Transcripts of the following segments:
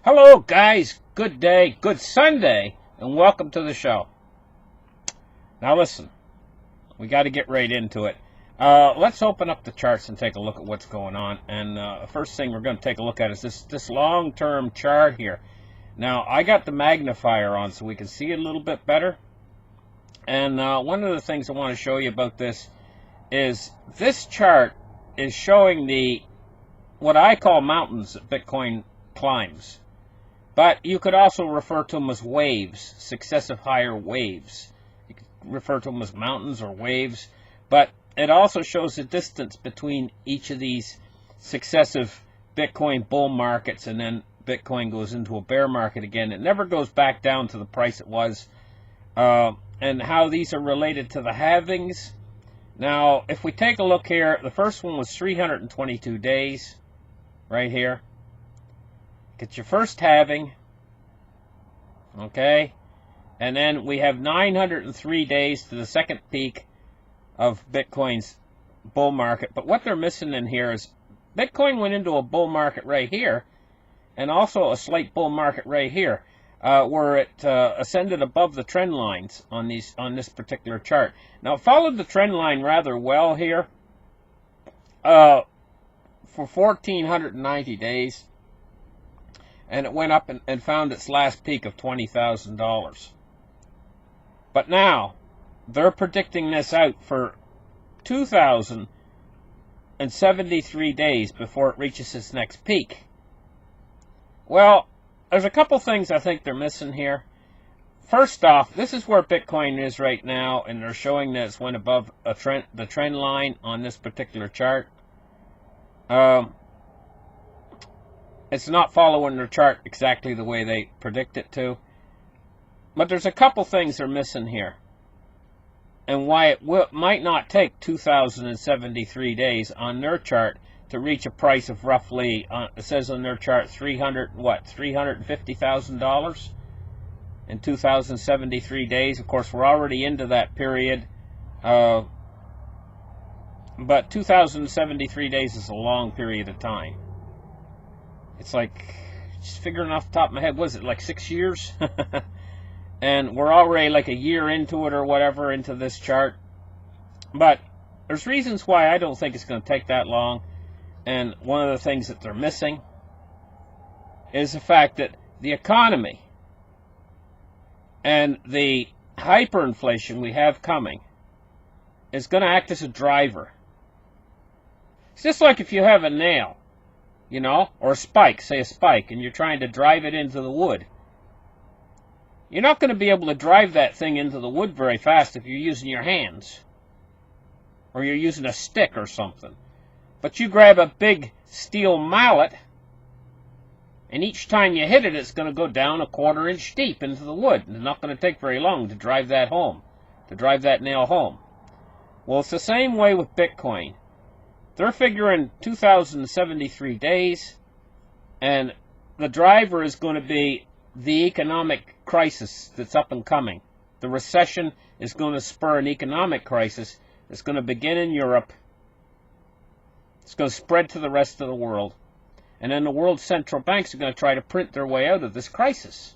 Hello, guys. Good day, good Sunday, and welcome to the show. Now, listen, we got to get right into it. Let's open up the charts and take a look at what's going on. And the first thing we're going to take a look at is this long-term chart here. Now, I got the magnifier on so we can see it a little bit better. And one of the things I want to show you about this is this chart is showing what I call mountains that Bitcoin climbs. But you could also refer to them as waves, successive higher waves. You could refer to them as mountains or waves. But it also shows the distance between each of these successive Bitcoin bull markets, and then Bitcoin goes into a bear market again. It never goes back down to the price it was. And how these are related to the halvings. Now, if we take a look here, the first one was 322 days, right here. Get your first halving, okay, and then we have 903 days to the second peak of Bitcoin's bull market. But what they're missing in here is Bitcoin went into a bull market right here, and also a slight bull market right here, where it ascended above the trend lines on this particular chart. Now, it followed the trend line rather well here for 1,490 days. And it went up and found its last peak of $20,000. But now, they're predicting this out for 2,073 days before it reaches its next peak. Well, there's a couple things I think they're missing here. First off, this is where Bitcoin is right now, and they're showing that it's went above the trend line on this particular chart. It's not following their chart exactly the way they predict it to. But there's a couple things they're missing here. And why it might not take 2,073 days on their chart to reach a price of roughly, it says on their chart, $350,000 in 2,073 days. Of course, we're already into that period. But 2,073 days is a long period of time. It's like, just figuring off the top of my head, was it like 6 years? And we're already like a year into it or whatever, into this chart. But there's reasons why I don't think it's going to take that long. And one of the things that they're missing is the fact that the economy and the hyperinflation we have coming is going to act as a driver. It's just like if you have a nail, you know, or a spike, say a spike, and you're trying to drive it into the wood. You're not going to be able to drive that thing into the wood very fast if you're using your hands, or you're using a stick or something. But you grab a big steel mallet, and each time you hit it, it's going to go down a 1/4 inch deep into the wood. It's not going to take very long to drive that home, to drive that nail home. Well, it's the same way with Bitcoin. They're figuring 2,073 days, and the driver is going to be the economic crisis that's up and coming. The recession is going to spur an economic crisis that's going to begin in Europe. It's going to spread to the rest of the world. And then the world's central banks are going to try to print their way out of this crisis.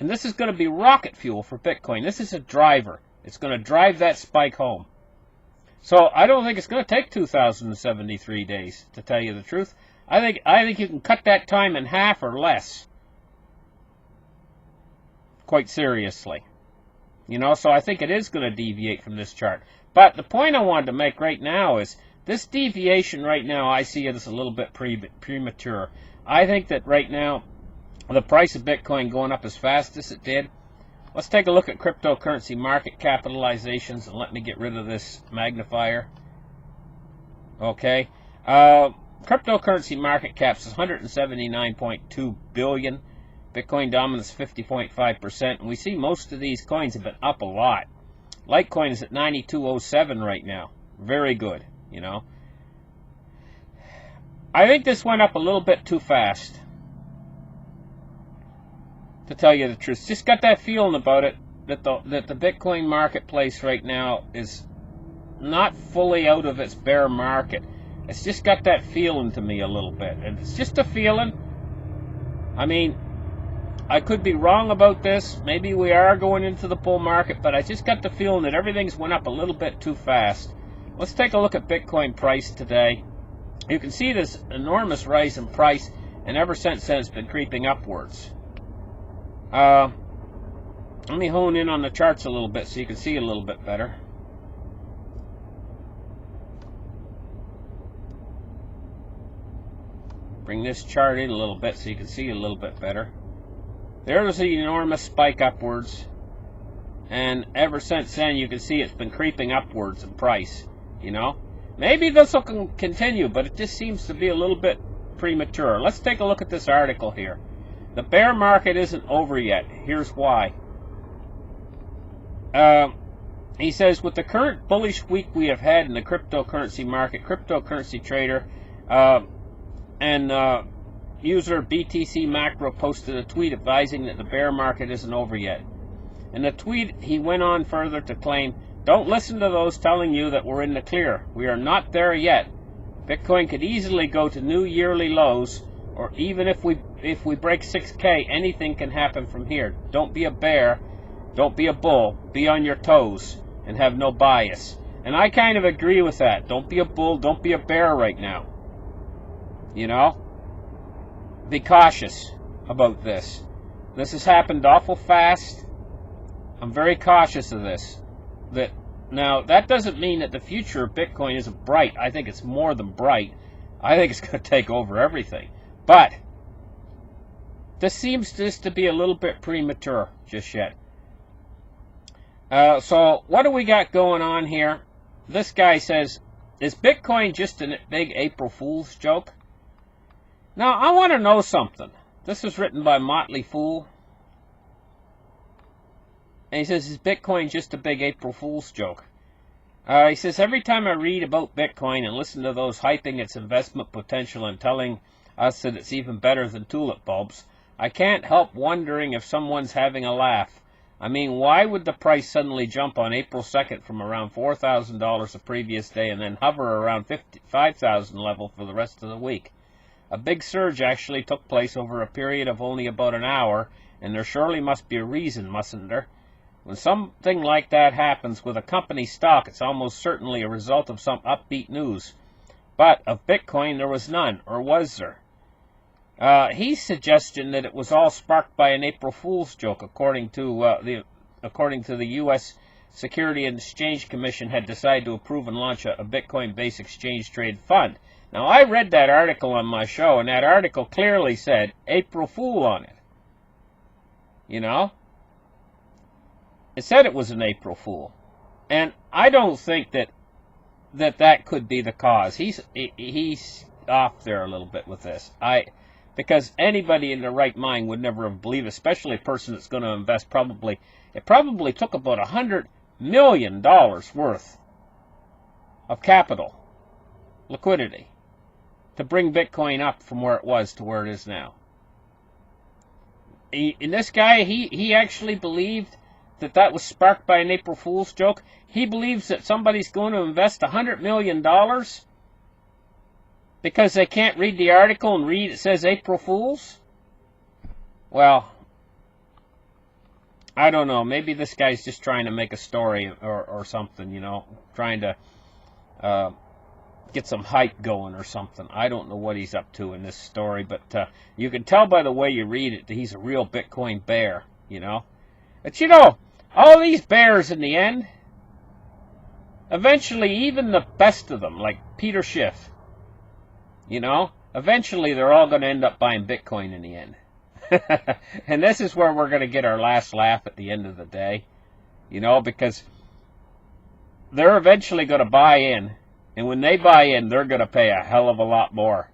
And this is going to be rocket fuel for Bitcoin. This is a driver. It's going to drive that spike home. So I don't think it's going to take 2,073 days, to tell you the truth. I think you can cut that time in half or less. Quite seriously. You know, so I think it is going to deviate from this chart. But the point I wanted to make right now is this deviation right now, I see it as a little bit premature. I think that right now, the price of Bitcoin going up as fast as it did. Let's take a look at cryptocurrency market capitalizations, and let me get rid of this magnifier. Okay. Cryptocurrency market caps is 179.2 billion. Bitcoin dominance 50.5%. And we see most of these coins have been up a lot. Litecoin is at 92.07 right now. Very good, you know. I think this went up a little bit too fast, to tell you the truth. Just got that feeling about it that the Bitcoin marketplace right now is not fully out of its bear market. It's just got that feeling to me a little bit. And it's just a feeling. I mean, I could be wrong about this. Maybe we are going into the bull market, but I just got the feeling that everything's went up a little bit too fast. Let's take a look at Bitcoin price today. You can see this enormous rise in price, and ever since then it's been creeping upwards. Let me hone in on the charts a little bit so you can see a little bit better. Bring this chart in a little bit so you can see a little bit better. There's an enormous spike upwards, and ever since then you can see it's been creeping upwards in price, you know. Maybe this will continue, but it just seems to be a little bit premature. Let's take a look at this article here. The bear market isn't over yet. Here's why. He says, with the current bullish week we have had in the cryptocurrency market, cryptocurrency trader and user BTC Macro posted a tweet advising that the bear market isn't over yet. In the tweet, he went on further to claim, "Don't listen to those telling you that we're in the clear. We are not there yet. Bitcoin could easily go to new yearly lows, or even if we break 6K, anything can happen from here. Don't be a bear. Don't be a bull. Be on your toes and have no bias." And I kind of agree with that. Don't be a bull. Don't be a bear right now. You know? Be cautious about this. This has happened awful fast. I'm very cautious of this. Now, that doesn't mean that the future of Bitcoin isn't bright. I think it's more than bright. I think it's going to take over everything. But this seems just to be a little bit premature just yet. So what do we got going on here? This guy says, is Bitcoin just a big April Fool's joke? Now, I want to know something. This was written by Motley Fool. And he says, is Bitcoin just a big April Fool's joke? He says, every time I read about Bitcoin and listen to those hyping its investment potential and telling us that it's even better than tulip bulbs, I can't help wondering if someone's having a laugh. I mean, why would the price suddenly jump on April 2nd from around $4,000 the previous day and then hover around $5,000 level for the rest of the week? A big surge actually took place over a period of only about an hour, and there surely must be a reason, mustn't there? When something like that happens with a company stock, it's almost certainly a result of some upbeat news. But of Bitcoin there was none, or was there? He's suggesting that it was all sparked by an April Fool's joke, according to the U.S. Securities and Exchange Commission had decided to approve and launch a Bitcoin-based exchange trade fund. Now, I read that article on my show, and that article clearly said April Fool on it. You know? It said it was an April Fool. And I don't think that could be the cause. He's off there a little bit with this. Because anybody in their right mind would never have believed, especially a person that's going to invest it probably took about $100 million worth of capital, liquidity, to bring Bitcoin up from where it was to where it is now. And this guy, he actually believed that was sparked by an April Fool's joke. He believes that somebody's going to invest $100 million because they can't read the article and read it says April Fools? Well, I don't know. Maybe this guy's just trying to make a story or something, you know, trying to get some hype going or something. I don't know what he's up to in this story, but you can tell by the way you read it that he's a real Bitcoin bear, you know. But, you know, all these bears in the end, eventually even the best of them, like Peter Schiff, you know, eventually they're all going to end up buying Bitcoin in the end. And this is where we're going to get our last laugh at the end of the day, you know, because they're eventually going to buy in. And when they buy in, they're going to pay a hell of a lot more.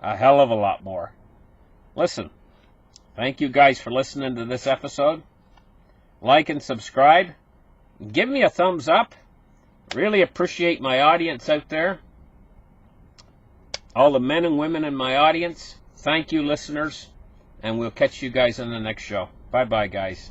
A hell of a lot more. Listen, thank you guys for listening to this episode. Like and subscribe. Give me a thumbs up. Really appreciate my audience out there. All the men and women in my audience. Thank you, listeners. And we'll catch you guys on the next show. Bye-bye, guys.